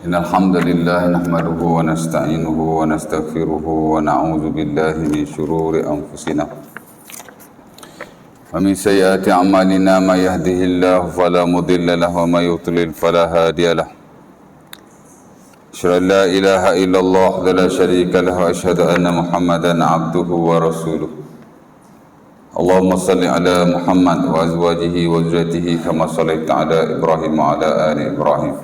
إن الحمد لله نحمده ونستعينه ونستغفره ونعوذ بالله من شرور أنفسنا ومن سيئات أعمالنا. ما يهده الله فلا مضل له وما يضلل فلا هادي له. أشهد أن لا إله إلا الله وحده لا شريك له وأشهد أن محمدا عبده ورسوله. اللهم صل على محمد وأزواجه وذريته كما صليت على إبراهيم وعلى آل إبراهيم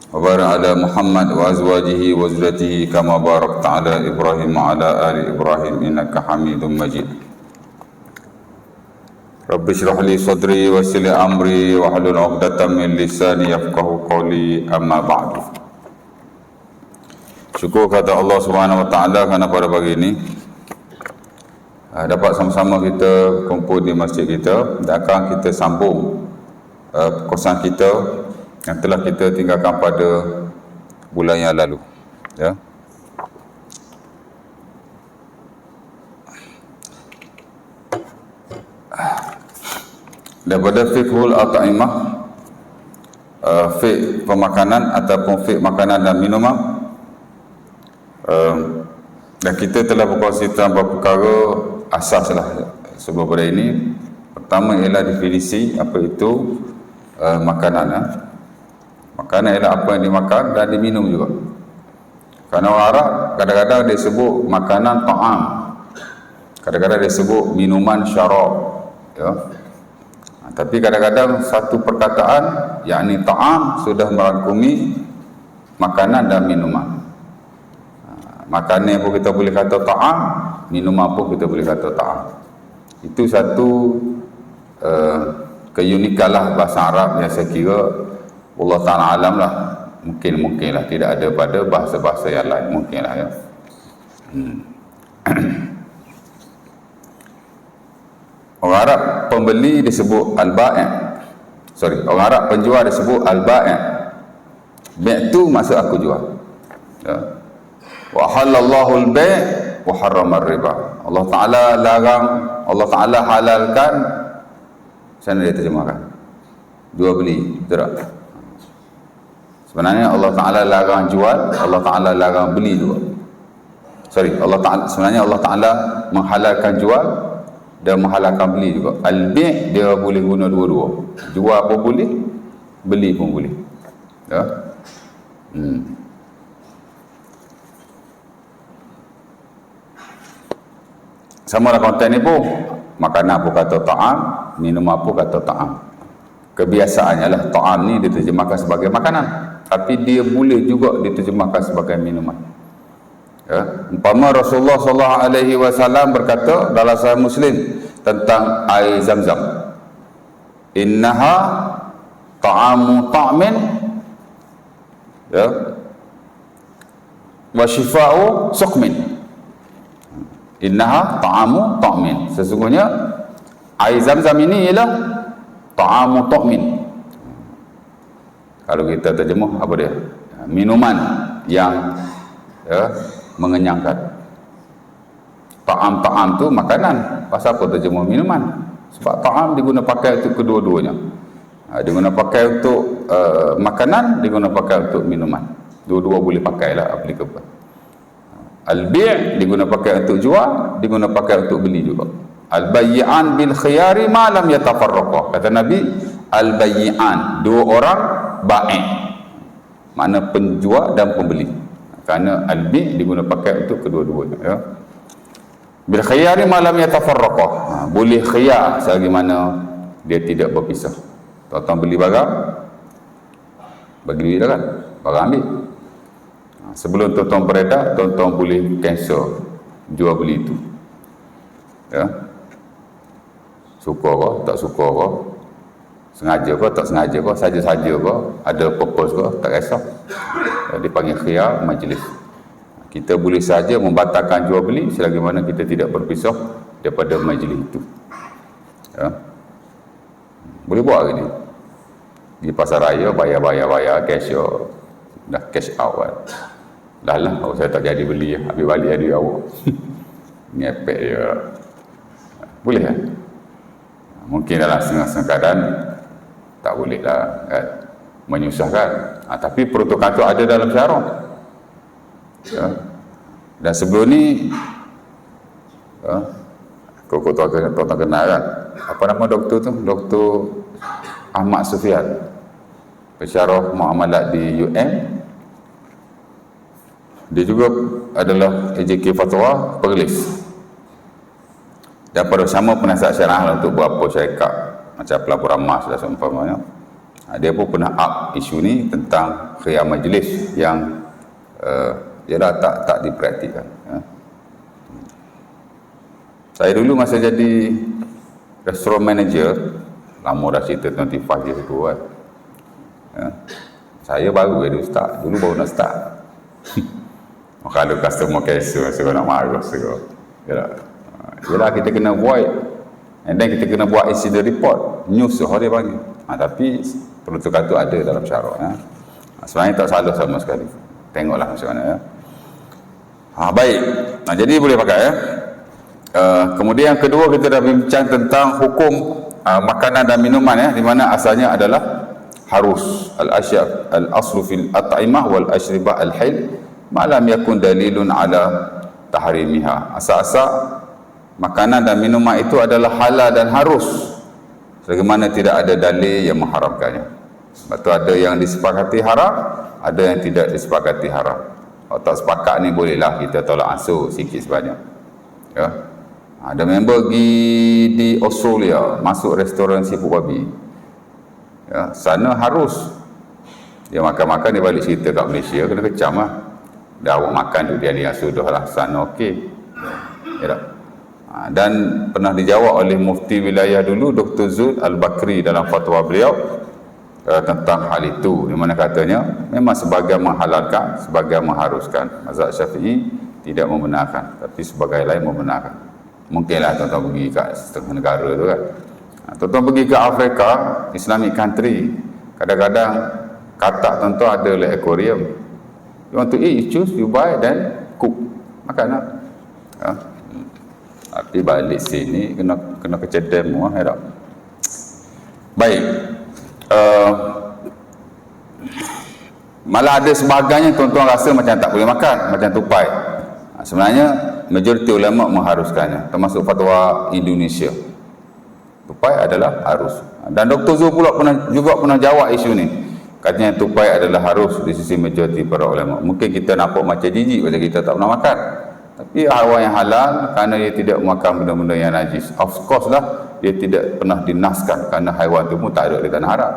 وبارك على محمد وأزواجه وذريته كما باركت على إبراهيم وعلى آل إبراهيم إنك حميد مجيد. رب اشرح لي صدري ويسر لي أمري واحلل عقدة من لساني يفقهوا قولي. أما بعد. Syukur kata Allah Subhanahu Wa Taala kerana pada pagi ini dapat sama-sama kita kumpul di masjid kita dan akan kita sambung perkongsian kita yang telah kita tinggalkan pada bulan yang lalu, ya. Daripada fiqhul at'imah, fiqh pemakanan ataupun fiqh makanan dan minuman, dan kita telah berkongsi tentang beberapa perkara asas lah sebelum pada ini. Pertama ialah definisi apa itu makanan. Makanan ialah apa yang dimakan dan diminum juga. Kerana orang Arab kadang-kadang dia sebut makanan ta'am, kadang-kadang dia sebut minuman syarab, ya. Tapi kadang-kadang satu perkataan yakni ta'am sudah merangkumi makanan dan minuman. Makanan pun kita boleh kata ta'am, minuman pun kita boleh kata ta'am. Itu satu keunikan lah bahasa Arab yang saya kira Allah Ta'ala alam lah, mungkin lah tidak ada pada bahasa-bahasa yang lain, mungkin lah, ya. Orang Arab pembeli disebut al-ba'i', orang Arab penjual disebut al-ba'i'. Bai' tu maksud aku jual, ya. Wa halallahu al-bai' wa harrama ar-riba. Allah Ta'ala larang, Allah Ta'ala halalkan, sana dia terjemahkan, jual beli, betul tak? Sebenarnya Allah Ta'ala larang jual, Allah Ta'ala larang beli juga. Sebenarnya Allah Ta'ala menghalalkan jual dan menghalalkan beli juga. Al-bi' dia boleh guna dua-dua, jual pun boleh, beli pun boleh, ya. Sama lah konten ni pun, makanan pun kata ta'am, minuman pun kata ta'am. Kebiasaannya lah ta'am ni diterjemahkan sebagai makanan, tapi dia boleh juga diterjemahkan sebagai minuman, ya. Umpama Rasulullah SAW berkata dalam Sahih Muslim tentang air Zam-Zam, innaha ta'amu ta'min, ya, wa shifa'u suqmin. Innaha ta'amu ta'min, sesungguhnya air Zam-Zam ini ialah ta'amu ta'min. Kalau kita terjemuh apa dia? Minuman yang, ya, mengenyangkan. Ta'am tu makanan. Pasal apa terjemuh minuman? Sebab ta'am diguna pakai untuk kedua-duanya. Diguna pakai untuk makanan, diguna pakai untuk minuman. Dua-dua boleh pakailah, applicable. Al-bi' diguna pakai untuk jual, diguna pakai untuk beli juga. Al-bayyi'an bil khiyari ma lam yatafarraqa. Kata Nabi, al-bayyi'an, dua orang ba'i', makna penjual dan pembeli. Kerana al-bi' diguna pakai untuk kedua-duanya, ya. Bil khiyari ma lam yatafarraqa, boleh khiyar selagi mana dia tidak berpisah. Tuan-tuan beli barang, bagi duit dah kan, barang ambil. Sebelum tuan-tuan beredar, tuan-tuan boleh cancel jual beli itu, ya. Suka ke, tak suka ke, sengaja ke, tak sengaja ke, saja-saja ke, ada purpose ke, tak kisah. Dipanggil khiyar majlis. Kita boleh saja membatalkan jual beli selagi mana kita tidak berpisah daripada majlis itu, ya. Boleh buat gini di pasar raya, bayar cashier, dah cash out kan. Dah lah, saya tak jadi beli, ambil balik duit awak. Ngepek dia. Boleh kan? Mungkin dalam setengah-setengah keadaan tak boleh lah kan, menyusahkan. Tapi peruntukan itu ada dalam syarak. Ya. Dan sebelum ni kau tahu kenal kan? Apa nama doktor tu? Doktor Ahmad Sufian, pensyarah muamalat di UM. Dia juga adalah AJK Fatwa Perlis. Dan pada sama penasihat syarah untuk beberapa syarikat macam pelaburan emas dan seumpamanya. Dia pun pernah up isu ni tentang khiyar majlis yang dia dah tak dipraktikkan. Ya. Saya dulu masa jadi restaurant manager, lama dah cerita 25 years ago kan. Ya. Saya baru jadi ustaz, dulu baru nak start. Kalau customer cancel, saya nak marah saya. Yalah, kita kena void, and then kita kena buat incident report, news dia panggil. Tapi peruntukan tu ada dalam syarak. Ya. Sebenarnya tak salah sama sekali. Tengoklah macam mana. Ya. Baik. Jadi boleh pakai ya. Kemudian yang kedua, kita dah bincang tentang hukum makanan dan minuman ya, di mana asalnya adalah harus al-aslu fil at'imah wal ashribah al-hil ma lam yakun dalilun ala tahrimiha. Asal-asal makanan dan minuman itu adalah halal dan harus sebagaimana tidak ada dalil yang mengharamkannya. Sebab tu ada yang disepakati haram, ada yang tidak disepakati haram. Kalau tak sepakat ni bolehlah kita tolak ansur sikit sebanyak. Ya. Ada member pergi di Australia, masuk restoran seafood babi. Ya, sana harus. Dia makan-makan, dia balik cerita kat Malaysia, kena kecam lah. Dah awak makan tu dia lihat sudah lah, sana okey. Ya tak? Dan pernah dijawab oleh mufti wilayah dulu, Dr. Zul Al-Bakri dalam fatwa beliau tentang hal itu, di mana katanya memang sebagian menghalalkan, sebagian mengharuskan. Mazhab Syafi'i tidak membenarkan, tapi sebagai lain membenarkan. Mungkinlah tuan-tuan pergi kat setengah negara tu kan. Tuan-tuan pergi ke Afrika, Islamic country, kadang-kadang katak tuan-tuan ada like aquarium. You want to eat, you choose, you buy, then cook, makan lah. Ya. Tapi balik sini kena kecedem semua. Ya tak? Baik. Malah ada sebagainya tuan-tuan rasa macam tak boleh makan, macam tupai. Sebenarnya majoriti ulama mengharuskannya, termasuk fatwa Indonesia. Tupai adalah harus. Dan Dr. Zul pula pernah jawab isu ni. Katanya tupai adalah harus di sisi majoriti para ulama. Mungkin kita nampak macam jijik pasal kita tak pernah makan. Tapi haiwan yang halal kerana dia tidak makan benda-benda yang najis. Of course lah, dia tidak pernah dinaskan kerana haiwan tu pun tak ada di tanah Arab.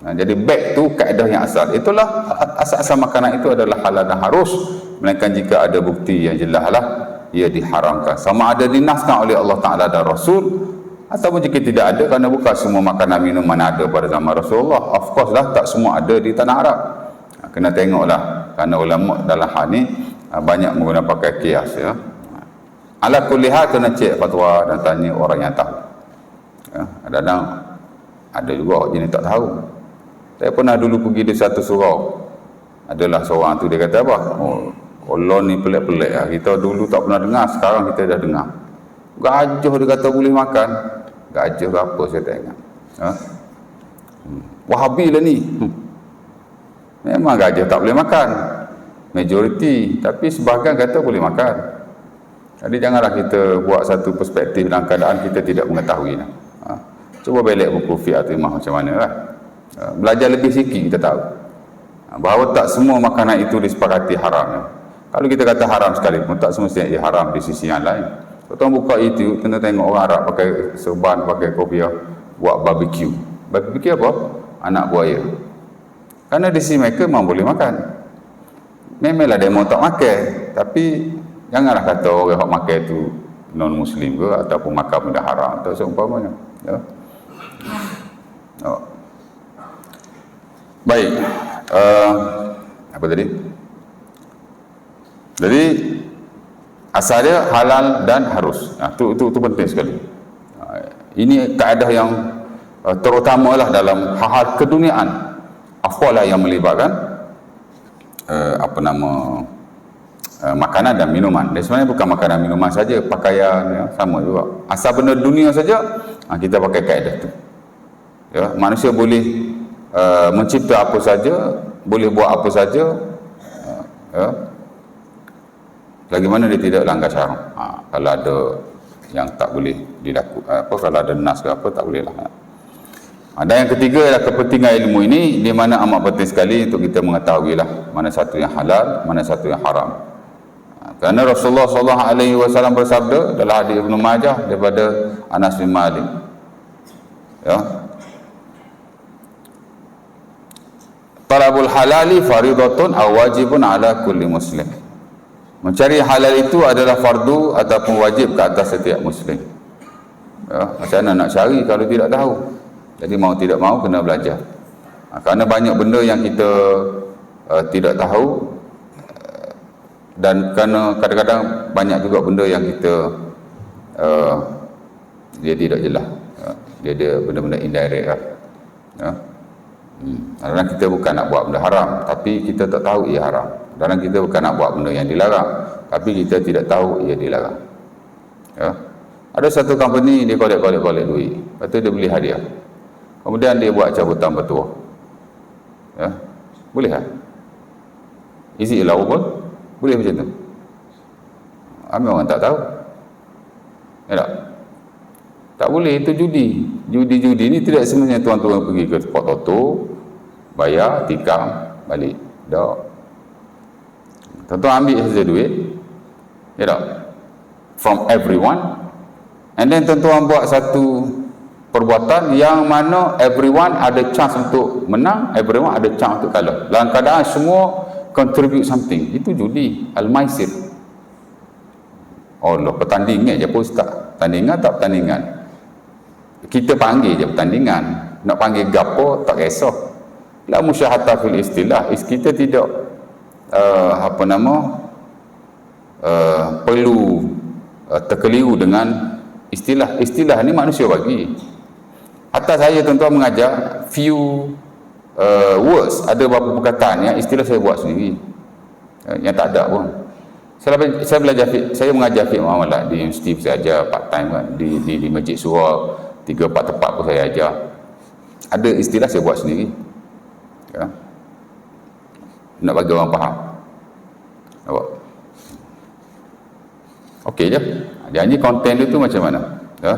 Jadi back tu kaedah yang asal. Itulah asal-asal makanan itu adalah halal dan harus, melainkan jika ada bukti yang jelas lah ia diharamkan. Sama ada dinaskan oleh Allah Ta'ala dan Rasul, ataupun jika tidak ada, kerana bukan semua makanan minuman ada pada zaman Rasulullah. Of course lah, tak semua ada di tanah Arab. Kena tengoklah, kerana ulama dalam hal ni banyak menggunakan pakai kias ya. Ala kulli hal kena cek fatwa dan tanya orang yang tahu. Ya, kadang-kadang ada juga orang jenis tak tahu. Saya pernah dulu pergi di satu surau. Adalah seorang tu dia kata apa? Oh, kolon ni pelik-pelik lah. Kita dulu tak pernah dengar, sekarang kita dah dengar. Gajah dia kata boleh makan. Gajah apa saya tak ingat. Ha? Wahabi lah ni. Memang gajah tak boleh makan. Majoriti, tapi sebahagian kata boleh makan. Jadi janganlah kita buat satu perspektif dalam keadaan kita tidak mengetahui. Cuba belik buku fiqh atimah macam mana lah. Belajar lebih sikit kita tahu bahawa tak semua makanan itu disepakati haram. Kalau kita kata haram sekalipun, tak semestinya ia haram di sisi yang lain. Tuan buka YouTube, kena tengok orang Arab pakai serban, pakai kopiah, buat barbecue. Barbecue apa? Anak buaya. Kerana di sisi mereka memang boleh makan. Memanglah demo tak makan, tapi janganlah kata orang yang makan itu non-Muslim ke ataupun makan benda haram atau seumpamanya. Ya. Oh. Baik. Apa tadi? Jadi asalnya halal dan harus. Itu penting sekali. Ini kaedah yang terutamalah dalam hal-hal keduniaan. Apalah yang melibatkan makanan dan minuman. Dan sebenarnya bukan makanan minuman saja, pakaian ya, sama juga. Asal benda dunia saja kita pakai kaedah tu. Ya, manusia boleh mencipta apa saja, boleh buat apa saja, ya. Lagi mana dia tidak langgar syarak. Kalau ada yang tak boleh dilakukan, kalau ada nas ke apa, tak boleh lah. Dan yang ketiga adalah kepentingan ilmu ini, di mana amat penting sekali untuk kita mengetahui lah mana satu yang halal, mana satu yang haram. Kerana Rasulullah SAW bersabda dalam hadis Ibnu Majah daripada Anas bin Malik, ya, talabul halali faridatun aw wajibun ala kulli muslim. Mencari halal itu adalah fardu ataupun wajib ke atas setiap muslim. Ya, macam mana nak cari kalau tidak tahu? Jadi mau tidak mau kena belajar. Kerana banyak benda yang kita tidak tahu, dan kerana kadang-kadang banyak juga benda yang kita dia tidak jelas. Dia ada benda-benda indirect lah. Ya. Kadang-kadang kita bukan nak buat benda haram, tapi kita tak tahu ia haram. Kadang kita bukan nak buat benda yang dilarang, tapi kita tidak tahu ia dilarang. Ya. Ada satu company dia kolek duit, lepas tu dia beli hadiah, kemudian dia buat cabutan bertuah. Ya. Boleh tak? Is it allowable? Boleh macam tu? Ramai orang tak tahu. Ya tak? Tak boleh, itu judi. Judi ni tidak sebenarnya tuan-tuan pergi ke spot toto, bayar, tikam, balik. Tak. Tuan-tuan ambil saja duit. Ya tak? From everyone. And then tuan-tuan buat satu perbuatan yang mana everyone ada chance untuk menang, everyone ada chance untuk kalah. Dalam keadaan semua contribute something. Itu judi. Al-Maisir. Allah, pertandingan je pun ustaz. Pertandingan tak pertandingan. Kita panggil je pertandingan. Nak panggil gapo tak kisah. La musyahata fil istilah. Kita tidak perlu terkeliru dengan istilah. Istilah ni manusia bagi. Atas saya tuan-tuan mengajar few words, ada beberapa perkataan yang istilah saya buat sendiri, yang tak ada pun. Saya belajar saya mengajar fiqh muamalat di universiti, saya ajar part time kan, di Masjid Surah 3-4 tempat pun saya ajar. Ada istilah saya buat sendiri, ya, nak bagi orang faham. Nampak? Okey je. Janji konten dia tu macam mana, ya?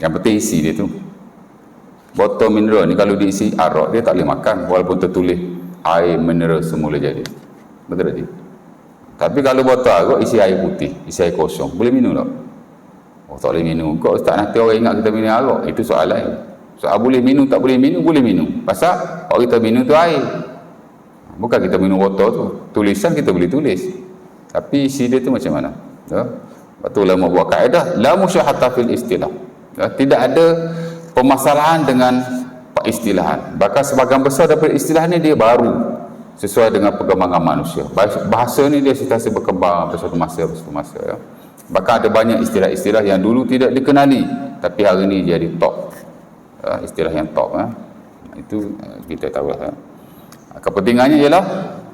Yang penting isi dia tu. Botol mineral ni kalau diisi arak, dia tak boleh makan walaupun tertulis air mineral semula jadi. Betul tak? Tapi kalau botol arak isi air putih, isi air kosong, boleh minum tak? Oh, tak boleh minum. Kau ustaz, nanti orang ingat kita minum arak. Itu soalan lain. Soal boleh minum tak boleh minum, boleh minum. Pasal kalau kita minum tu air. Bukan kita minum botol tu. Tulisan kita boleh tulis. Tapi isi dia tu macam mana? Ya? Betul lah mau buat kaedah la musyahata fil istilah. Ya? Tidak ada permasalahan dengan istilahan. Bahkan sebagian besar daripada istilah ni dia baru, sesuai dengan perkembangan manusia. Bahasa ni dia sentiasa berkembang bersatu masa. Ya. Bahkan ada banyak istilah-istilah yang dulu tidak dikenali, tapi hari ni jadi top. Istilah yang top. Itu kita tahu lah. Kepentingannya ialah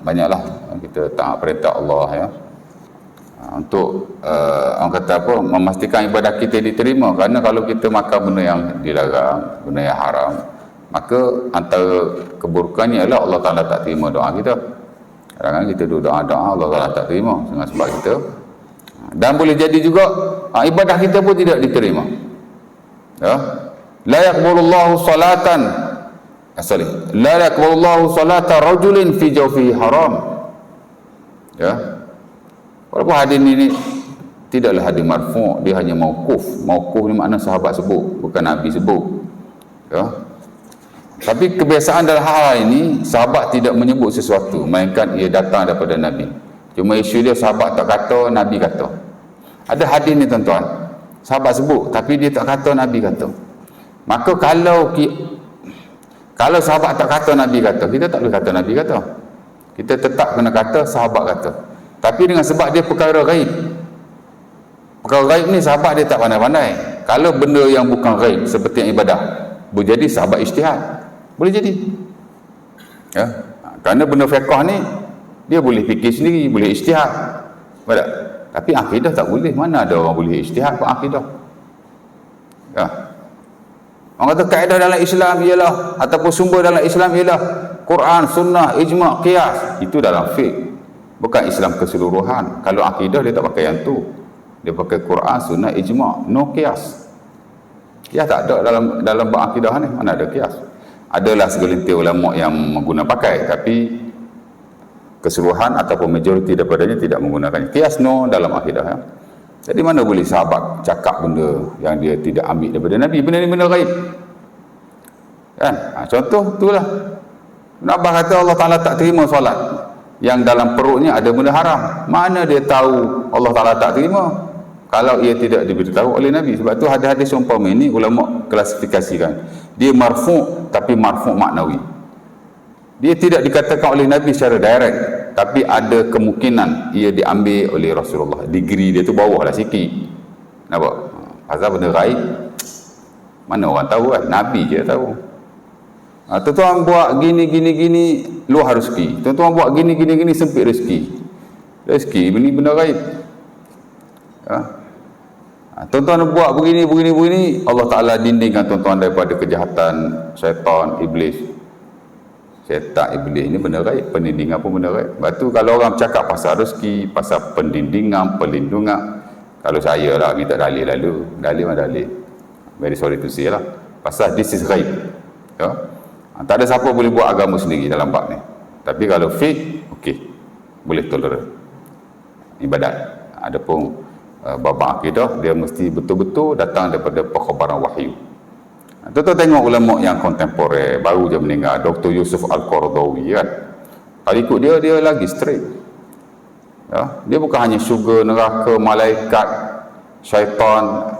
banyaklah kita taat perintah Allah, ya. Untuk orang kata apa, memastikan ibadah kita diterima. Kerana kalau kita makan benda yang dilarang, benda yang haram, maka antara keburukannya ialah Allah Ta'ala tak terima doa kita. Kadang-kadang kita doa-doa Allah Ta'ala tak terima dengan sebab kita. Dan boleh jadi juga ibadah kita pun tidak diterima, ya. La yaqbalullahu salatan la yaqbalullahu salata rajulin fi jawfihi haram, ya. Walaupun hadis ini tidaklah hadis marfu', dia hanya mauquf. Mauquf ni makna sahabat sebut, bukan Nabi sebut, ya. Tapi kebiasaan dalam hal ini, sahabat tidak menyebut sesuatu melainkan ia datang daripada Nabi. Cuma isu dia sahabat tak kata, Nabi kata. Ada hadis ni tuan-tuan, sahabat sebut tapi dia tak kata, Nabi kata. Maka kalau sahabat tak kata, Nabi kata, kita tak boleh kata Nabi kata. Kita tetap kena kata sahabat kata. Tapi dengan sebab dia perkara gaib. Perkara gaib ni sahabat dia tak pandai-pandai. Kalau benda yang bukan gaib seperti yang ibadah, boleh jadi sahabat ijtihad. Boleh jadi. Ya. Kerana benda fiqh ni dia boleh fikir sendiri, boleh ijtihad. Betul? Tapi akidah tak boleh. Mana ada orang boleh ijtihad pada akidah? Ya. Orang kata kaedah dalam Islam ialah, ataupun sumber dalam Islam ialah Quran, Sunnah, Ijma', Qiyas. Itu dalam fiqh, bukan Islam keseluruhan. Kalau akidah dia tak pakai yang tu, dia pakai Quran, Sunnah, Ijma', no Qiyas. Qiyas tak ada dalam bab akidah ni. Mana ada Qiyas? Adalah segelintir ulama yang menggunakan pakai, tapi keseluruhan ataupun majoriti daripadanya tidak menggunakannya. Qiyas no dalam akidah. Jadi mana boleh sahabat cakap benda yang dia tidak ambil daripada Nabi? Benda ni benda gaib. Kan? Contoh itulah. Nabi kata Allah Ta'ala tak terima solat yang dalam perutnya ada benda haram. Mana dia tahu Allah Ta'ala tak terima kalau ia tidak diberitahu oleh Nabi? Sebab tu hadis-hadis umpama ini ulama klasifikasikan. Dia marfu' tapi marfu' maknawi. Dia tidak dikatakan oleh Nabi secara direct, tapi ada kemungkinan ia diambil oleh Rasulullah. Degree dia tu bawah lah sikit. Nampak? Pasal benda gaib, mana orang tahu kan? Nabi je tahu. Tuan-tuan buat gini, luar rezeki. Tuan-tuan buat gini, sempit rezeki. Rezeki ini benda gaib. Tuan-tuan buat begini, Allah Ta'ala dindingkan tuan-tuan daripada kejahatan syaitan, iblis. Syaitan, iblis ni benda gaib, pendindingan pun benda gaib. Lepas tu kalau orang cakap pasal rezeki, pasal pendindingan, pelindungan, kalau saya lah minta dalil lalu, dalil mana dalil? Very sorry to say lah. Pasal this is gaib. Ya? Tak ada siapa boleh buat agama sendiri dalam bab ni. Tapi kalau faith, okey, boleh tolerate. Ibadat. Adapun bab akidah, dia mesti betul-betul datang daripada pengkhabaran wahyu. Tuan-tuan tengok ulama yang kontemporer, baru je meninggal, Dr. Yusuf Al-Qaradawi kan. Kalau ikut dia lagi straight. Ya, dia bukan hanya syurga, neraka, malaikat, syaitan.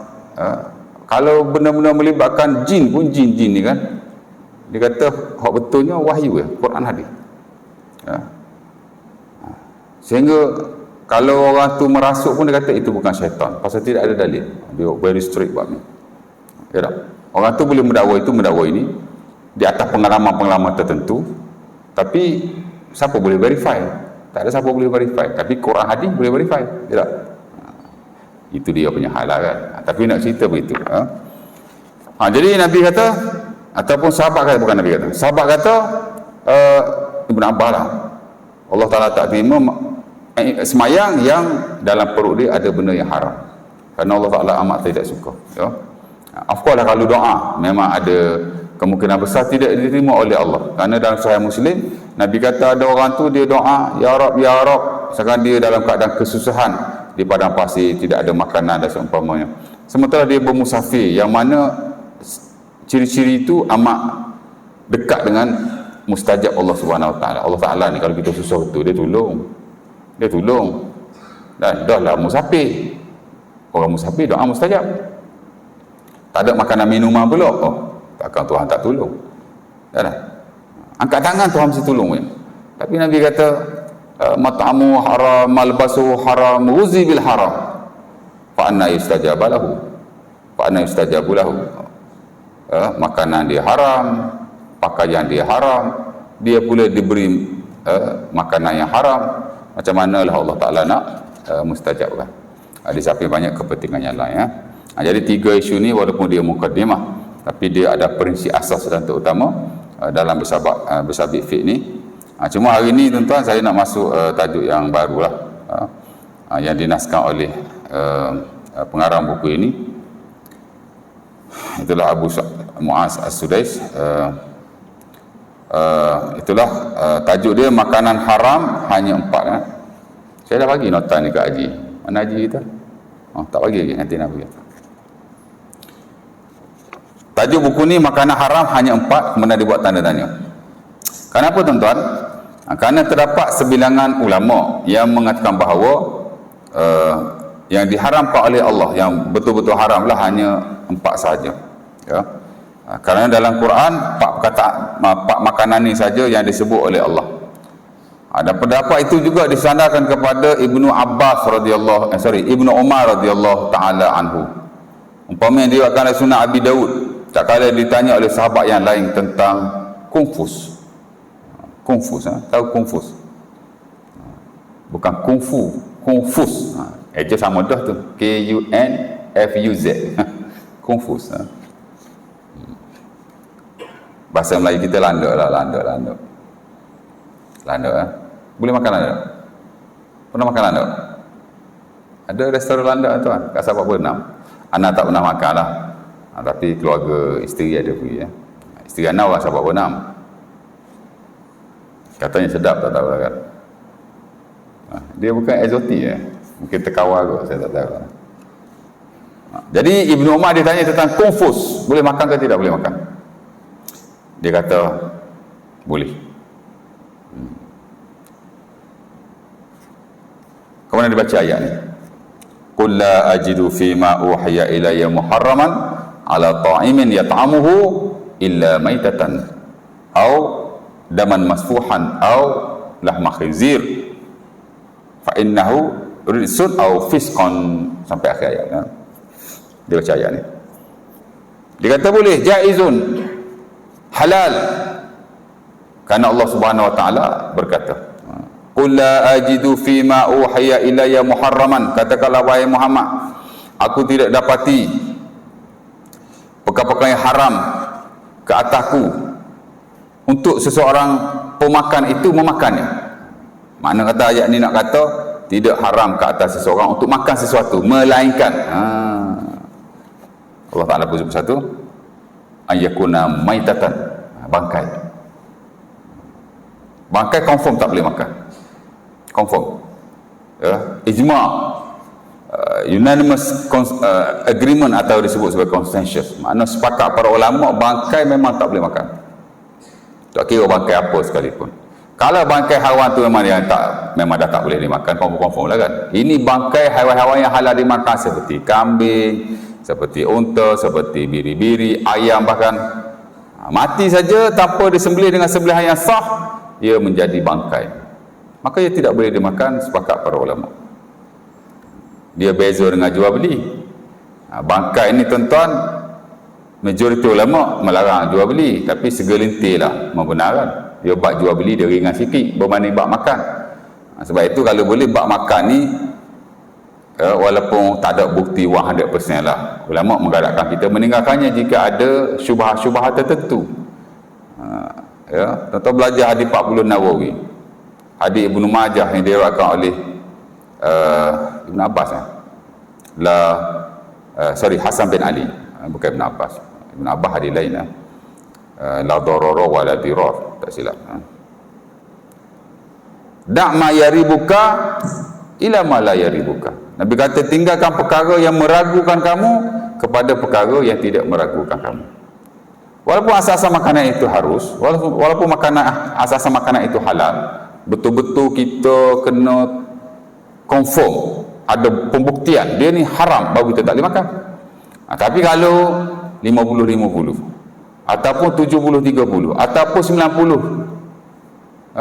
Kalau benar-benar melibatkan jin pun, jin ni kan, dia kata hak betulnya wahyu ya, Quran hadis. Ya. Sehingga kalau orang tu merasuk pun dia kata itu bukan syaitan, pasal tidak ada dalil. Dia very strict buat ni. Ya tak? Orang tu boleh mendakwa ini di atas pengalaman-pengalaman tertentu, tapi siapa boleh verify? Tak ada siapa boleh verify. Tapi Quran hadis boleh verify. Ya tak? Itu dia punya hal lah kan. Tapi nak cerita begitu. Jadi Nabi kata, ataupun sahabat kata, bukan Nabi kata, sahabat kata, Ibn Abbas lah, Allah Ta'ala tak terima semayang yang dalam perut dia ada benda yang haram, kerana Allah Ta'ala amat tidak suka. Ya? Of course lah, kalau doa memang ada kemungkinan besar tidak diterima oleh Allah, kerana dalam Sahih Muslim Nabi kata ada orang tu dia doa, Ya Rab, Ya Rab, sekarang dia dalam keadaan kesusahan di padang pasir, tidak ada makanan dan seumpamanya, sementara dia bermusafir, yang mana ciri-ciri itu amat dekat dengan mustajab Allah Subhanahu Wa Taala. Allah Taala ni kalau kita susah betul, dia tolong. Dan dah lah musafir, orang musafir doa mustajab. Tak ada makanan minuman pula, takkan Tuhan tak tolong? Dah. Angkat tangan Tuhan mesti tolong ya. Tapi Nabi kata mat'amu haram, malbasu haram, ghuzi bil haram, fa anna yustajabu lahu. Makanan dia haram, pakaian dia haram, dia pula diberi makanan yang haram. Macam manalah Allah Ta'ala nak mustajabkan? Di samping banyak kepentingan yang lain ya. Jadi tiga isu ni walaupun dia mukadimah, tapi dia ada prinsip asas dan terutama dalam bersabit fiqh ni. Cuma hari ni tuan-tuan saya nak masuk tajuk yang barulah, yang dinaskan oleh pengarang buku ini. Itulah Abu Mu'az As-Sudais. Itulah tajuk dia, makanan haram hanya 4 kan? Saya dah bagi nota ni kat Haji. Mana Haji kita? Tak bagi lagi, nanti nak bagi. Tajuk buku ni makanan haram hanya 4, kemudian dibuat tanda tanya. Kenapa tuan-tuan? Kerana terdapat sebilangan ulama yang mengatakan bahawa yang diharamkan oleh Allah, yang betul-betul haramlah hanya 4 sahaja. Ya. Kerana dalam Quran 4 makanan ni saja yang disebut oleh Allah. Dan pendapat itu juga disandarkan kepada Ibnu Umar radhiyallahu taala anhu. Umpamanya dia akan sunnah Abi Daud, tak kala ditanya oleh sahabat yang lain tentang Kungfus. Tahu Kungfus? Bukan kungfu, Kungfus. Eja sama dah tu, Kunfuz. Bahasa Melayu kita landak lah, landak. Landak eh? Boleh makan landak? Pernah makan landak? Ada restoran landak tuan, kat Sabak Bernam. Anak tak pernah makan lah. Tapi keluarga isteri ada pergi ya. Isteri anak orang Sabak Bernam. Katanya sedap, tak tahu lah kan. Dia bukan eksotik ya. Mungkin terkawal kot, saya tak tahu. Jadi Ibnu Umar dia tanya tentang Konfus, boleh makan ke tidak boleh makan? Dia kata boleh. Kemudian dibaca ayat ni. Qul la ajidu fima uhiya ilayya muharraman ala ta'imin yat'amuhu illa maitatan aw daman masfuhan aw lahma khinzir fa innahu rijsun aw fisqan, sampai akhir ayat ya. Dia baca ayat ni. Dia kata boleh, jaizun, halal. Karena Allah Subhanahu wa taala berkata, qul la ajidu fima uhiya ilayya muharraman, katakanlah wahai Muhammad, aku tidak dapati perkara-perkara yang haram ke atasku untuk seseorang pemakan itu memakannya. Makna kata ayat ni nak kata tidak haram ke atas seseorang untuk makan sesuatu, melainkan Allah Ta'ala punya satu ayyakuna maitatan, bangkai. Bangkai confirm tak boleh makan, confirm ya, ijma', unanimous agreement atau disebut sebagai consensus, makna sepakat para ulama bangkai memang tak boleh makan, tak kira bangkai apa sekalipun. Kalau bangkai haiwan tu memang yang tak, memang dah tak boleh dimakan, confirm lah kan. Ini bangkai haiwan-haiwan yang halal dimakan seperti kambing, seperti unta, seperti biri-biri, ayam bahkan. Mati saja tanpa disembelih dengan sembelihan yang sah, ia menjadi bangkai. Maka ia tidak boleh dimakan, sepakat para ulama. Dia beza dengan jual beli. Bangkai ini tuan-tuan, majoriti ulama melarang jual beli, tapi segelintir lah membenarkan. Dia bak jual beli dia ringan sikit berbanding bak makan. Sebab itu kalau boleh bak makan ni, walaupun tak ada bukti 100% lah, ulama menggalakkan kita meninggalkannya jika ada syubhat-syubhat tertentu. Ya, tuan-tuan belajar hadis 40 Nawawi, hadis Ibnu Majah yang diriwayatkan oleh Ibn Abbas Hasan bin Ali, bukan Ibn Abbas. Ibn Abbas hadis lain la darara wa la dirar, tak silap. Da' ma yaribuka ila ma la yaribuka. Nabi kata tinggalkan perkara yang meragukan kamu kepada perkara yang tidak meragukan kamu. Walaupun asas makanan itu harus, walaupun asas makanan itu halal, betul-betul kita kena confirm, ada pembuktian dia ni haram baru kita tak boleh makan. Tapi kalau 50-50 ataupun 70-30 ataupun 90-10,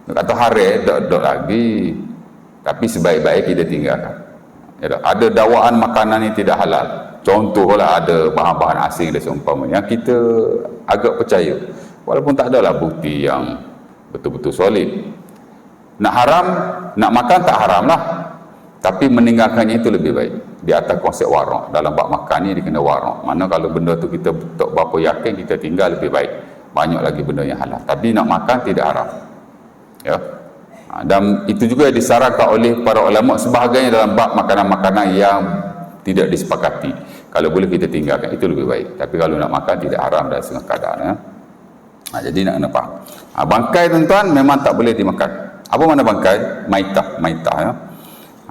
kata haram tak lagi, tapi sebaik-baik kita tinggalkan. Ya, ada dakwaan makanan yang tidak halal, contohlah ada bahan-bahan asing dan seumpamanya yang kita agak percaya walaupun tak adalah bukti yang betul-betul solid. Nak haram, nak makan tak haram lah, tapi meninggalkannya itu lebih baik di atas konsep warak. Dalam bab makan ni dia kena warak, mana kalau benda tu kita tak berapa yakin, kita tinggal lebih baik. Banyak lagi benda yang halal, tapi nak makan tidak haram ya. Dan itu juga disarankan oleh para ulama sebagainya dalam bab makanan-makanan yang tidak disepakati. Kalau boleh kita tinggalkan, itu lebih baik. Tapi kalau nak makan tidak haram dalam setengah keadaan ya. Jadi nak faham. Bangkai tuan-tuan memang tak boleh dimakan. Apa mana bangkai? Maitah ya.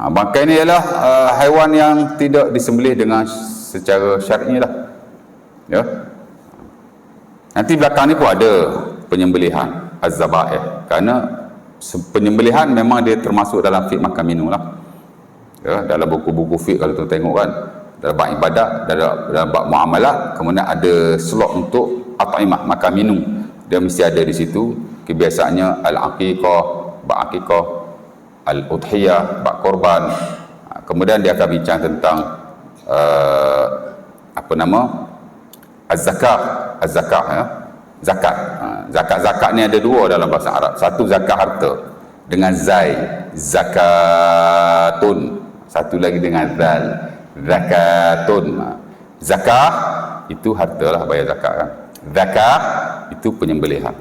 Bangkai ni ialah haiwan yang tidak disembelih dengan secara syar'i lah. Ya. Nanti belakang ni pun ada penyembelihan az-zabaih, kerana penyembelihan memang dia termasuk dalam fiqh makan minum lah ya, dalam buku-buku fiqh kalau tuan tengok kan, dalam bab ibadat, dalam bab muamalat, kemudian ada slot untuk at'imah, makan minum, dia mesti ada di situ. Kebiasaannya al-aqiqah, bab aqiqah, al-udhiyah, bab korban. Kemudian dia akan bincang tentang az-zakah ya. Zakat ni ada dua dalam bahasa Arab. Satu zakat harta dengan zai, zakatun. Satu lagi dengan zal, zakatun. Zakah itu harta lah, bayar zakat kan. Zakah itu penyembelihan.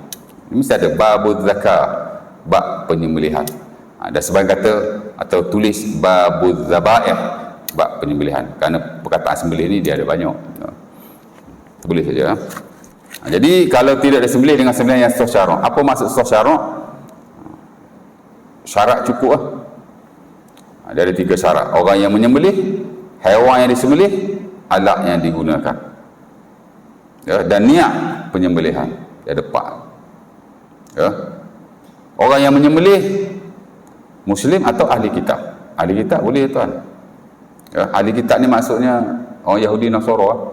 Mesti ada babul zakah, bab penyembelihan. Dan sebagian kata atau tulis babul zabaih, bab penyembelihan. Kerana perkataan sembelih ni dia ada banyak. Boleh saja. Jadi kalau tidak disembelih dengan sembelihan yang sah syarak. Apa maksud sah syarak? Syarat cukup lah. Dia ada 3 syarat. Orang yang menyembelih, haiwan yang disembelih, alat yang digunakan, dan niat penyembelihan. Dia ada 4. Orang yang menyembelih Muslim atau ahli kitab. Ahli kitab boleh tuan. Ahli kitab ni maksudnya orang Yahudi Nasara.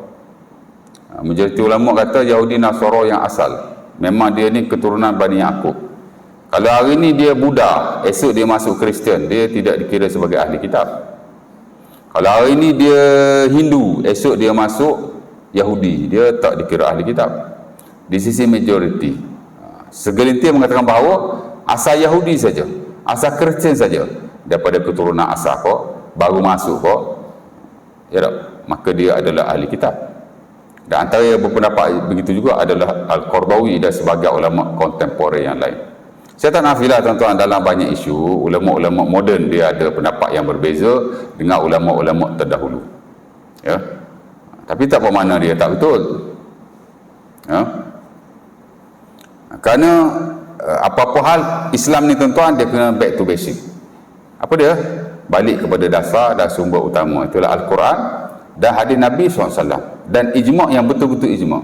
Majoriti ulama kata Yahudi Nasara yang asal. Memang dia ni keturunan Bani Yaqub. Kalau hari ni dia Buddha, esok dia masuk Kristian, dia tidak dikira sebagai ahli kitab. Kalau hari ni dia Hindu, esok dia masuk Yahudi, dia tak dikira ahli kitab. Di sisi majoriti, segelintir mengatakan bahawa asal Yahudi saja, asal Kristian saja, daripada keturunan asal kok, baru masuk kok, ya tak? Maka dia adalah ahli kitab. Dan antara yang berpendapat begitu juga adalah Al-Qardawi dan sebagai ulama kontemporer yang lain. Saya tak nafilah tuan-tuan, dalam banyak isu ulama-ulama moden dia ada pendapat yang berbeza dengan ulama-ulama terdahulu. Ya. Tapi tak bermakna dia tak betul. Ya. Kerana apa-apa hal Islam ni tuan-tuan, dia kena back to basic. Apa dia? Balik kepada dasar dan sumber utama. Itulah Al-Quran dan hadis Nabi SAW. Dan ijma' yang betul-betul ijma'.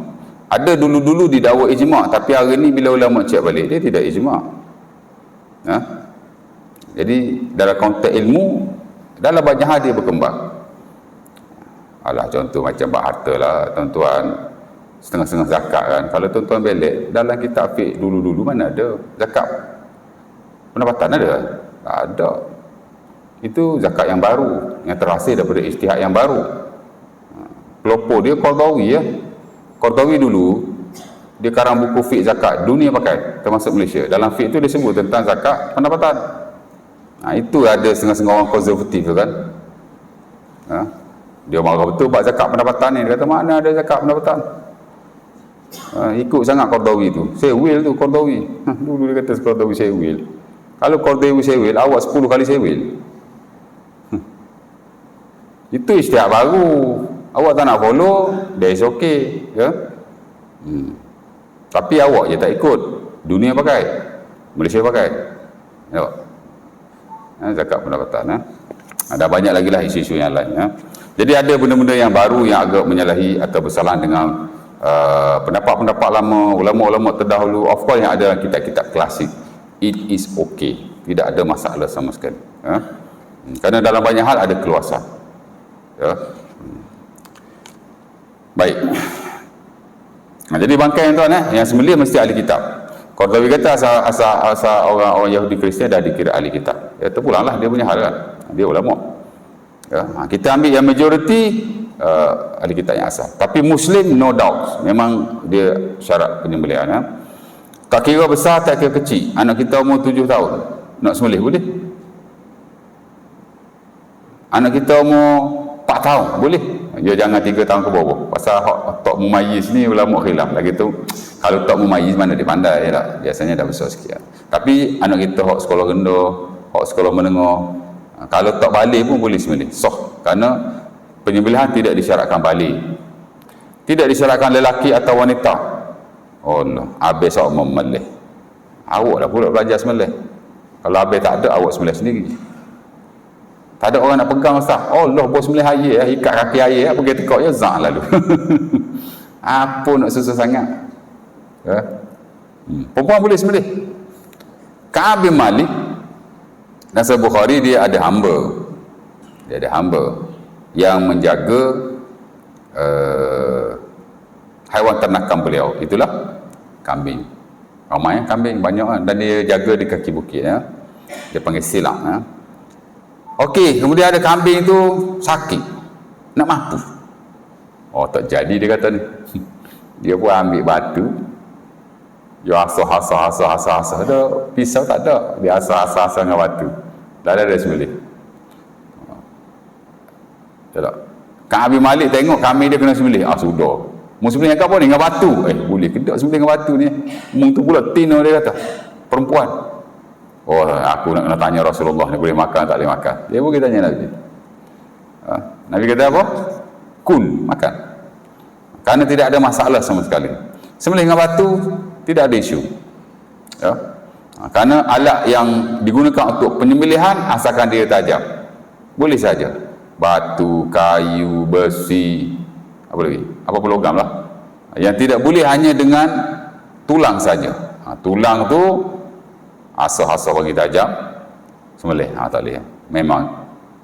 Ada dulu-dulu didakwa ijma', tapi hari ni bila ulama cek balik, dia tidak ijma'. Jadi dalam konteks ilmu, dalam banyak hal dia berkembang. Alah, contoh macam bab harta lah tuan-tuan, setengah-setengah zakat kan. Kalau tuan-tuan belik dalam kitab fiqh dulu-dulu, mana ada zakat pendapatan? Ada? Tak ada. Itu zakat yang baru, yang terhasil daripada ijtihad yang baru. Pelopor dia Qardawi ya. Qardawi dulu dia karang buku fiqh zakat dunia pakai, termasuk Malaysia. Dalam fiqh tu dia sebut tentang zakat pendapatan. Itu ada setengah-setengah orang konservatif tu kan. Dia marah betul bab zakat pendapatan ni. Dia kata mana ada zakat pendapatan. Ikut sangat Qardawi tu. Saya will tu Qardawi. Dulu dia kata Qardawi saya will. Kalau Qardawi saya will, awak 10 kali saya will. Itu ijtihad baru. Awak tak nak follow, that is okay, ya. Tapi awak je tak ikut. Dunia pakai, Malaysia pakai. Zakat pendapatan. Ada banyak lagi lah isu-isu yang lain. Jadi ada benda-benda yang baru yang agak menyalahi atau bersalahan dengan pendapat-pendapat lama, ulama-ulama terdahulu. Of course yang ada dalam kitab-kitab klasik. It is okay. Tidak ada masalah sama sekali. Kerana dalam banyak hal ada keluasan. Ya. Baik. Jadi bangkai tuan yang sembelih mesti ahli kitab. Qardawi kata asal orang Yahudi Kristian dah dikira ahli kitab. Ya terpulanglah dia punya hal kan. Dia ulama. Ya, kita ambil yang majoriti ahli kitab yang asal. Tapi Muslim no doubt memang dia syarat penyembelihan. Tak kira besar, tak kira kecil. Anak kita umur 7 tahun nak sembelih boleh. Anak kita umur 4 tahun boleh. Dia jangan 3 tahun ke bawah. Pasal hak tok mumayyiz ni ulama khilaf lagi tu. Kalau tok mumayyiz mana dia pandai tak? Biasanya dah besar sikit. Tapi anak kita hak sekolah rendah, hak sekolah menengah, kalau tok balik pun boleh sembelih. Sah. Kerana penyembelihan tidak disyaratkan balik. Tidak disyaratkan lelaki atau wanita. Oh Allah, habis awak memelih. Awak dah pula belajar sembelih. Kalau habis tak ada, awak sembelih sendiri. Tak ada orang nak pegang ustaz. Oh Allah, bos sembelih air, ikat kaki air, pergi tekak je zak lalu. Apa nak susah sangat? Ya. Perempuan boleh sembelih. Ka'ab bin Malik dan Sahih Bukhari dia ada hamba. Dia ada hamba yang menjaga haiwan ternakan beliau. Itulah kambing. Ramai kambing banyak kan, dan dia jaga di kaki bukit ya. Dia panggil silang ya. Okey, kemudian ada kambing tu sakit, nak mampu. Oh tak jadi dia kata ni. Dia pun ambil batu, dia asah. Ada pisau tak ada, dia asah dengan batu. Dah ada sembelih. Tak. Kang Abi Malik tengok kambing dia kena sembelih. Sudah. Mu sembelih dengan apa ni? Dengan batu. Boleh ke tak sembelih dengan batu ni? Mu tu pula tino dia kata. Perempuan. Oh, aku nak kena tanya Rasulullah ni boleh makan tak boleh makan. Dia pun tanya Nabi. Nabi kata apa? Kun, makan. Karena tidak ada masalah sama sekali. Sembelih dengan batu tidak ada isu. Ya. Karena alat yang digunakan untuk penyembelihan asalkan dia tajam. Boleh saja. Batu, kayu, besi, apa lagi? Apa pun logam lah. Yang tidak boleh hanya dengan tulang saja. Tulang tu asah-asah bagi tajam, sembelih. Tak boleh. Memang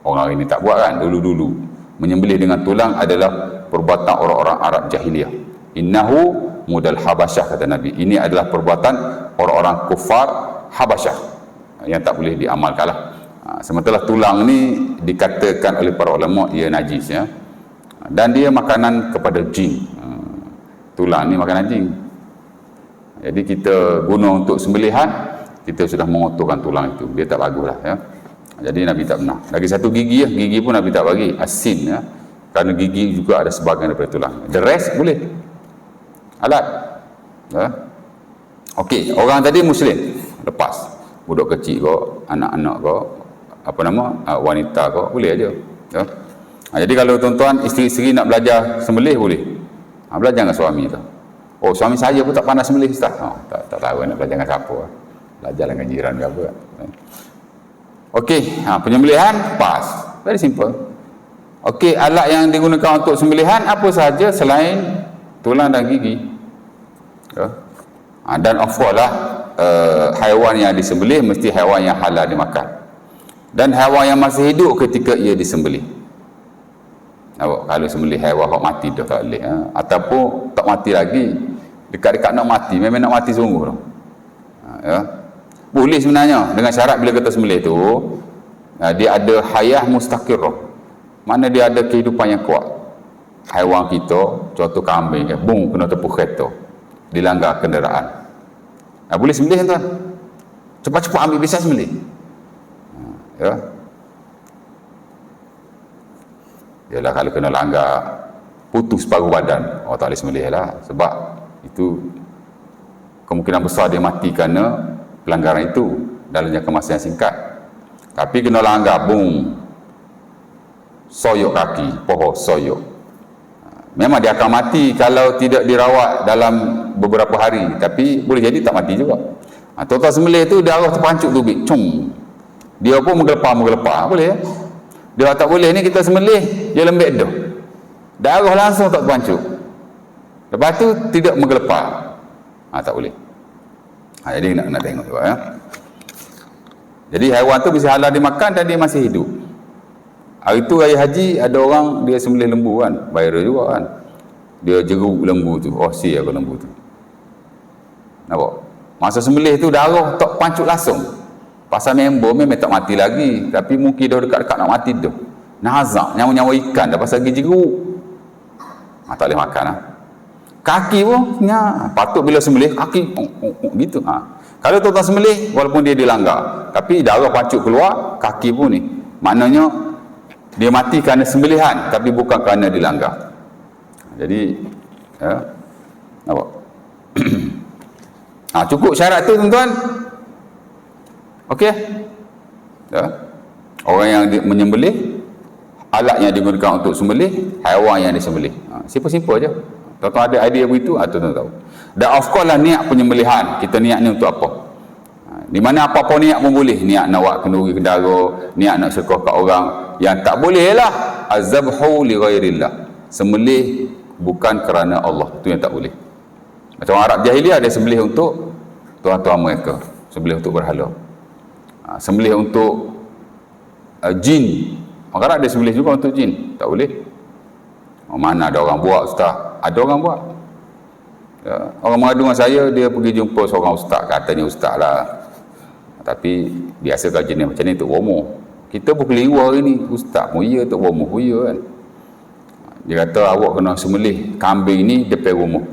orang ini tak buat kan. Dulu-dulu menyembelih dengan tulang adalah perbuatan orang-orang Arab jahiliyah. Innahu mudal Habasyah, kata Nabi. Ini adalah perbuatan orang-orang kufar Habasyah yang tak boleh diamalkan lah. Sementara tulang ni dikatakan oleh para ulama ia najis, ya. Dan dia makanan kepada jin. Tulang ni makanan jin. Jadi kita guna untuk sembelihan, kita sudah mengotorkan tulang itu. Dia tak bagus lah, ya. Jadi Nabi tak pernah. Lagi satu gigi, gigi pun Nabi tak bagi. Asin, ya. Kerana gigi juga ada sebahagian daripada tulang. The rest boleh. Alat. Ya. Okey, orang tadi Muslim. Lepas. Budak kecil kau, anak-anak kau, apa nama, wanita kau, boleh aja. Ya. Jadi kalau tuan-tuan, isteri-isteri nak belajar sembelih, boleh. Belajar dengan suami tu. Oh, suami saya pun tak pandai sembelih, Ustaz. Tak tahu nak belajar dengan siapa. Belajar dengan jiran ke apa. Okey, penyembelihan, pas. Very simple. Okey, alat yang digunakan untuk sembelihan apa sahaja selain tulang dan gigi. Ya. Dan of course lah, haiwan yang disembelih mesti haiwan yang halal dimakan. Dan haiwan yang masih hidup ketika ia disembelih. Kalau sembelih haiwan yang mati dah tak boleh. Ataupun tak mati lagi, dekat-dekat nak mati, memang nak mati sungguh. Ya. Boleh sebenarnya, dengan syarat bila kita sembelih tu, dia ada hayah mustaqirrah. Mana dia ada kehidupan yang kuat. Haiwan kita, contoh kambing, bung kena tepu kereta, dilanggar kenderaan. Boleh sembelih tuan. Cepat-cepat ambil bisa sembelih. Ya. Yalah, kalau kena langgar, putus paruh badan, tak boleh sembelih lah. Sebab itu kemungkinan besar dia mati kerana pelanggaran itu dalam jangka masa yang singkat. Tapi kena langgar, bung, soyok kaki, pohon soyok. Memang dia akan mati kalau tidak dirawat dalam beberapa hari, tapi boleh jadi tak mati juga. Tuan-tuan sembelih tu darah terpancuk tubik, cung. Dia pun menggelepar, boleh ya? Dia tak boleh ni kita sembelih, dia lembek dah. Darah langsung tak terpancuk. Lepas tu tidak menggelepar. Tak boleh. Jadi nak tengok juga, ya. Jadi haiwan tu bisa halal dimakan dan dia masih hidup. Hari tu raya haji, ada orang dia sembelih lembu kan, viral juga kan. Dia jeruk lembu tu, si aku lembu tu. Nampak? Masa sembelih tu darah tak pancuk langsung. Pasal member memang tak mati lagi, tapi mungkin dah dekat-dekat nak mati dah. Nazak, nyawa-nyawa ikan dah pasal gigi jeruk. Tak boleh makan lah. Kaki pun, patut bila sembelih, kaki, gitu. Kalau tuan-tuan sembelih, walaupun dia dilanggar, tapi darah pancuk keluar, kaki pun ni. Maknanya, dia mati kerana sembelihan, tapi bukan kerana dilanggar. Jadi, ya, nampak? Cukup syarat tu tuan-tuan. Okey? Ya. Orang yang menyembelih, alat yang digunakan untuk sembelih, haiwan yang disembelih. Simple-simple aja. Tuan-tuan ada idea begitu, tuan-tuan tahu. Dan of course lah niat penyembelihan. Kita niat ni untuk apa? Di mana apa-apa niat pun boleh. Niat nak buat kenduri kendara, niat nak sedekah kat orang. Yang tak boleh lah, azabhu li ghairillah. Sembelih bukan kerana Allah. Itu yang tak boleh. Macam orang Arab jahiliah, dia sembelih untuk tuan-tuan mereka. Sembelih untuk berhala. Sembelih untuk jin. Orang Arab dia sembelih juga untuk jin. Tak boleh. Mana ada orang buat, Ustaz? Ada orang buat. Ya, orang mengadu dengan saya, dia pergi jumpa seorang ustaz, katanya ustaz lah. Tapi biasa kalau jenis macam ni Tok Romo. Kita pun keliru hari ni, ustaz pun ya, Tok Romo pun ya kan. Dia kata awak kena sembelih kambing ni depan rumah.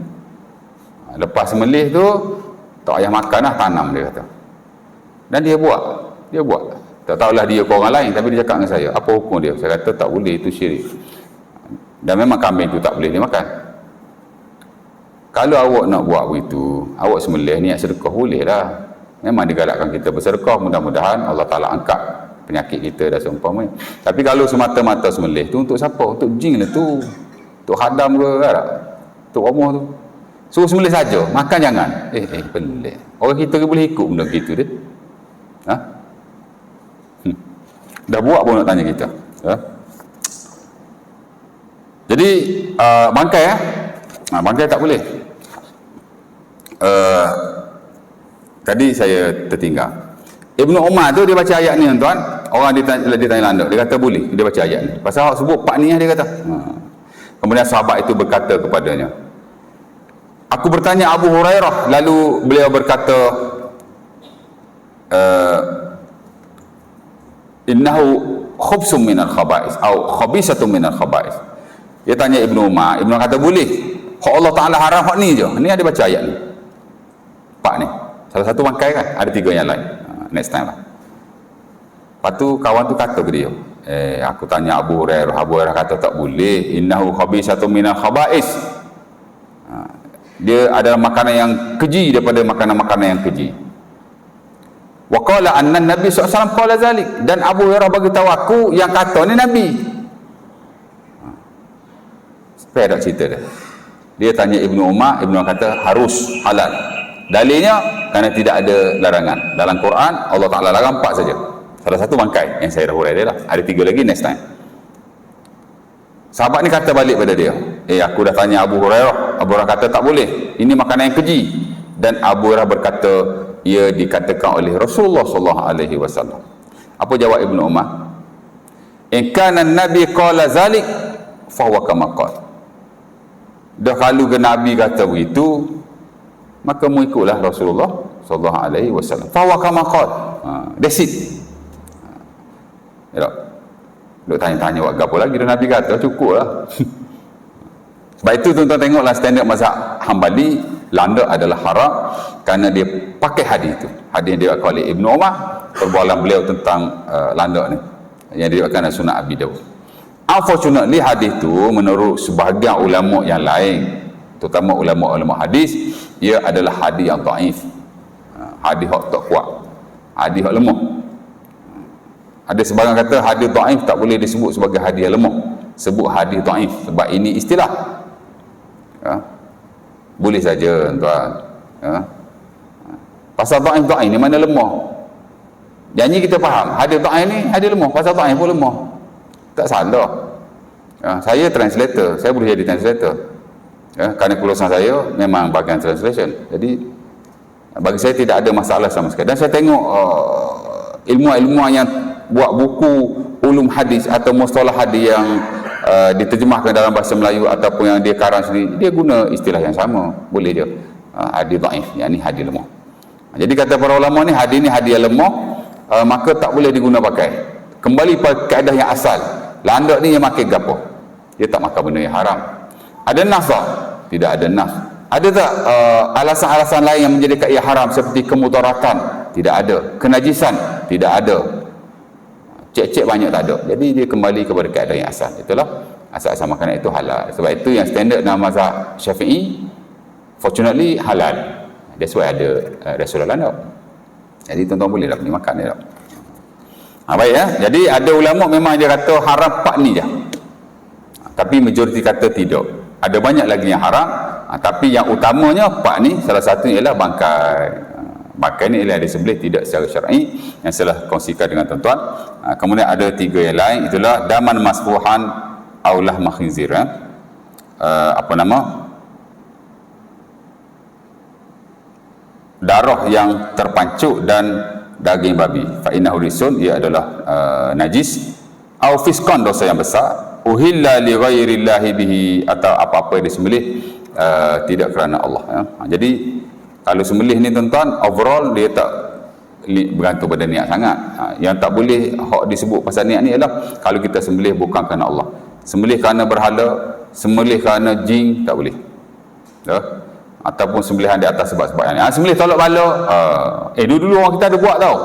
Lepas sembelih tu, tak payah makan lah, tanam, dia kata. Dan dia buat. Tak tahulah dia ke orang lain, tapi dia cakap dengan saya, apa hukum dia? Saya kata tak boleh, itu syirik. Dan memang kambing tu tak boleh dimakan. Kalau awak nak buat begitu, awak sembelih niat sedekah boleh lah. Memang digalakkan kita bersedekah, mudah-mudahan Allah Ta'ala angkat penyakit kita dan seumpamanya. Tapi kalau semata-mata sembelih tu untuk siapa? Untuk jin lah tu, untuk hadam ke tak? Untuk Allah tu. Suruh sembelih saja, makan jangan. Pelik. Orang kita boleh ikut benda gitu dia. Ha? Dah buat pun nak tanya kita. Ha? Jadi bangkai bangkai tak boleh. Tadi saya tertinggal. Ibnu Umar tu dia baca ayat ni tuan. Orang dia tanya landak, dia kata boleh. Dia baca ayat ni. Pasal awak sebut pak ni dia kata. Kemudian sahabat itu berkata kepadanya, aku bertanya Abu Hurairah, lalu beliau berkata, innahu khubsum minal khaba'is atau khabisatun minal khaba'is. Dia tanya Ibnu Umar, Ibnu kata boleh. Hak Allah Ta'ala haram hak ni je. Ni ada baca ayat ni. Pak ni. Salah satu bangkai kan, ada 3 yang lain. Next time lah. Lepas tu kawan tu kata ke dia, aku tanya Abu Hurairah, Abu Hurairah kata tak boleh. Innahu khabisatun minal khaba'is. Dia adalah makanan yang keji daripada makanan-makanan yang keji. Wa qala anna Nabi SAW qala zalik, dan Abu Hurairah bagi tahu aku yang kata ni Nabi. Supaya tak cerita dia. Dia tanya Ibnu Umar, Ibnu Umar kata harus halal. Dalilnya kerana tidak ada larangan. Dalam Quran Allah Ta'ala larang 4 saja. Salah satu bangkai yang saya dah hurai dia lah. Ada 3 lagi next time. Sahabat ni kata balik pada dia, aku dah tanya Abu Hurairah. Abu Hurairah kata tak boleh. Ini makanan yang keji. Dan Abu Hurairah berkata, ia dikatakan oleh Rasulullah SAW. Apa jawab Ibnu Umar? In kana Nabi qala zalik fa huwa kama qala. Dah kalau ke Nabi kata begitu, maka mu ikutlah Rasulullah SAW. Fa huwa kama qala. That's it. Ya. Duk tanya-tanya buat apa lagi, dah Nabi kata cukup lah. Sebab itu tuan-tuan tengoklah standard mazhab Hambali, landak adalah haram kerana dia pakai hadis itu. Hadis yang diriwayatkan oleh Ibnu Umar, perbualan beliau tentang landak ni yang diriwayatkan oleh Sunan Abi Dawud. Unfortunately hadis tu menurut sebahagian ulama yang lain, terutama ulama-ulama hadis, ia adalah hadis yang dhaif. Hadis hak tak kuat. Hadis hak lemah. Ada sebahagian kata hadis dhaif tak boleh disebut sebagai hadis yang lemah. Sebut hadis dhaif sebab ini istilah. Boleh saja tuan. Pasal dhaif ni mana lemah. Janji kita faham, hadis dhaif ni hadis lemah, pasal dhaif pun lemah. Tak salah. Saya translator, saya boleh jadi translator. Kerana kelulusan saya memang bahagian translation. Jadi bagi saya tidak ada masalah sama sekali. Dan saya tengok ilmuwan-ilmuwan yang buat buku ulum hadis atau mustalah hadis yang diterjemahkan dalam bahasa Melayu ataupun yang dia karang sendiri, dia guna istilah yang sama. Boleh je. Hadis dhaif, yang ni hadis lemah. Jadi kata para ulama ni hadis yang lemah, maka tak boleh diguna pakai. Kembali pada kaedah yang asal. Landak ni yang makan gapo? Dia tak makan benda yang haram. Ada nas tak? Tidak ada nas. Ada tak alasan-alasan lain yang menjadikan ia haram seperti kemudaratan? Tidak ada. Kenajisan? Tidak ada. Cek-cek banyak tak ada. Jadi dia kembali kepada kaedah yang asal. Itulah asal-asal makanan itu halal. Sebab itu yang standard dalam mazhab Syafi'i, fortunately halal. That's why ada Rasulullah landak. Jadi tuan-tuan boleh lah boleh makan dia. Baik ya. Jadi ada ulama memang dia kata haram pak ni je. Tapi majoriti kata tidak. Ada banyak lagi yang haram. Tapi yang utamanya pak ni, salah satu ialah bangkai. Bangkai ni ialah disembelih tidak secara syar'i, yang saya kongsikan dengan tuan-tuan. Kemudian ada 3 yang lain, itulah daman masfuhan aulah makhinzir. Darah yang terpancuk dan daging babi, fa innahu risun, ia adalah najis, au fiskon, dosa yang besar, uhilla li ghairillahi bihi, atau apa-apa yang disembelih tidak kerana Allah. Jadi kalau sembelih ni tuan-tuan, overall dia tak bergantung pada niat sangat. Yang tak boleh hak disebut pasal niat ni ialah kalau kita sembelih bukan kerana Allah, sembelih kerana berhala, sembelih kerana jin, tak boleh. Ataupun sembelihan di atas sebab-sebab yang ni. Sembelih tolak bala, dulu orang kita ada buat tau.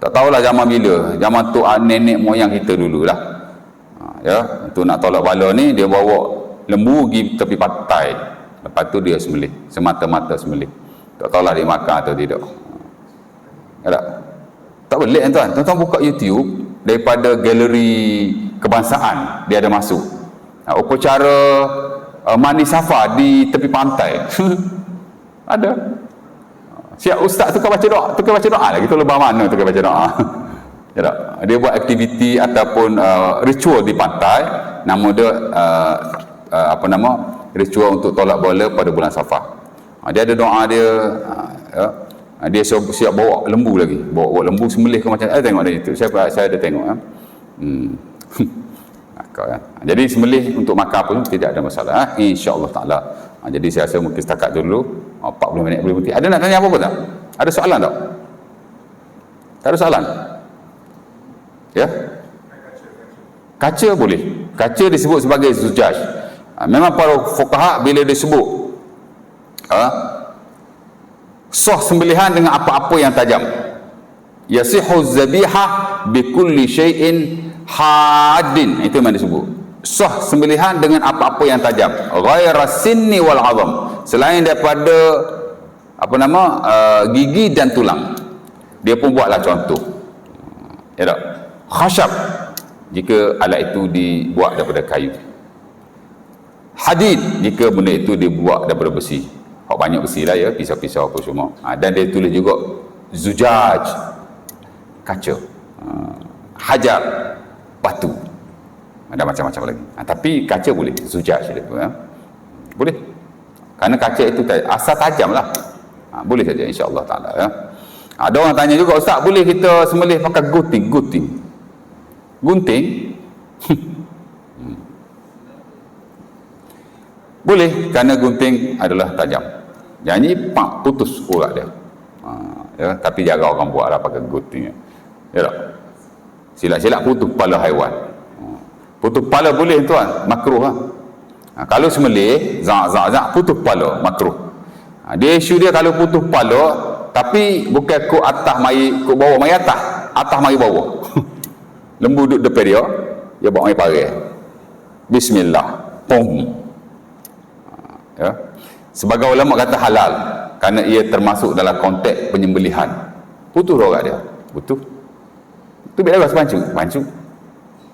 Tak tahulah zaman bila, zaman tu nenek moyang kita dululah. Untuk nak tolak bala ni, dia bawa lembu pergi tepi pantai. Lepas lepas tu dia sembelih, semata-mata sembelih. Tak tahulah dia makan atau tidak. Tak? Tak boleh tuan. Tuan-tuan buka YouTube daripada galeri kebangsaan, dia ada masuk. Upacara mandi safa di tepi pantai. Ada. Siap ustaz tukar baca doa lagi tu lebah mana tukar baca doa. Tak? Dia buat aktiviti ataupun ritual di pantai, nama dia ritual untuk tolak bola pada bulan Safar. Dia ada doa dia, dia siap bawa lembu lagi, bawa lembu sembelih ke macam tengok dia itu. Saya ada tengok. Jadi sembelih untuk makan pun tidak ada masalah, insya-Allah taala. Jadi saya rasa mungkin setakat dulu 40 minit boleh berhenti. Ada nak tanya apa-apa tak? Ada soalan tak? Tak ada soalan? Ya? Kaca boleh. Kaca disebut sebagai zujaj. Memang para fuqaha bila disebut sah sembelihan dengan apa-apa yang tajam. Yasihu zabiha bikulli syai'in hadin. Itu yang disebut. Sah sembelihan dengan apa-apa yang tajam. Ghaira sinni wal azam. Selain daripada gigi dan tulang. Dia pun buatlah contoh. Ya tak? Khashab, jika alat itu dibuat daripada kayu. Hadid, jika benda itu dibuat daripada besi. Banyak besi lah ya, pisau-pisau apa semua. Dan dia tulis juga zujaj, kaca. Hajar, batu. Ada macam-macam lagi. Tapi kaca boleh, zujaj dia tu, ya. Boleh. Kerana kaca itu asal tajam lah. Boleh saja insya-Allah taala, ya. Ada orang tanya juga, ustaz boleh kita sembelih pakai gunting? Boleh, kerana gunting adalah tajam. Jadi putus urat dia. Ya, tapi jaga orang buat lah pakai gunting. Ya tak? Silap-silap putus kepala haiwan. Putus kepala boleh tuan, makruh lah. Kalau sembelih zak putus kepala, makruh. Dia isu dia kalau putus kepala, tapi bukan kok atas mari kok bawah mari atas mari bawah. Lembu duduk depan dia bawa mari parai. Bismillah. Pum. Ya. Sebagai ulama kata halal kerana ia termasuk dalam konteks penyembelihan. Putus orang dia. Putus. Tu bila bahasa pancu.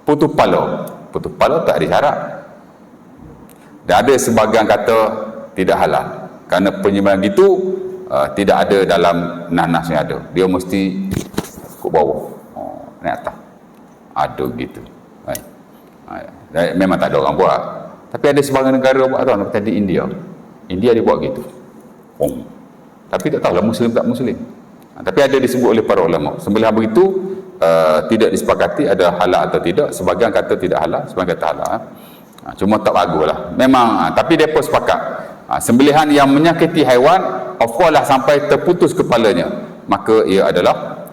Putus kepala tak ada syarat. Dan ada sebahagian kata tidak halal kerana penyembelihan itu tidak ada dalam nanas yang ada. Dia mesti ke bawah. Naik atas. Ada gitu. Memang tak ada orang buat. Tapi ada sebahagian negara buat tuan, seperti di India. India dia buat gitu. Tapi tak tahulah Muslim tak Muslim. Tapi ada disebut oleh para ulama. Sembelihan begitu tidak disepakati ada halal atau tidak. Sebahagian kata tidak halal, sebahagian kata halal. Cuma tak bagus lah. Memang, tapi mereka sepakat. Sembelihan yang menyakiti haiwan, of course lah sampai terputus kepalanya, maka ia adalah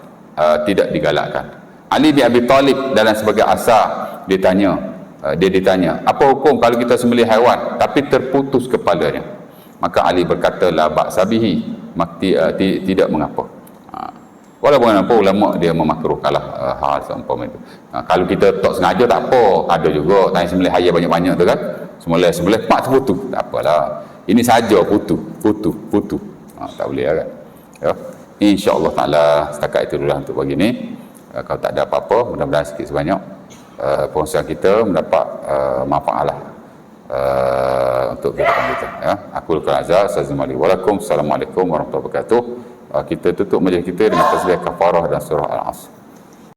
tidak digalakkan. Ali bin Abi Talib dalam sebagai asar dia ditanya, apa hukum kalau kita sembelih haiwan tapi terputus kepalanya? Maka Ali berkata, la ba'sa bihi, tidak mengapa. Walaupun apa ulama dia memakruhkanlah hal seumpama itu. Kalau kita tak sengaja tak apa, ada juga tanya sembelih ayam banyak-banyak tu kan, sembelih pak terputus, tak apalah. Ini saja putus. Tak boleh kan. Ya. Insya-Allah taala setakat itu dulu untuk pagi ni. Kalau tak ada apa-apa, mudah-mudahan sikit sebanyak perkongsian kita mendapat manfaatlah untuk kehidupan kita, ya. Aku lakukan azza Assalamualaikum warahmatullahi wabarakatuh. Kita tutup majlis kita dengan tasbih kafarah dan surah Al-Asr.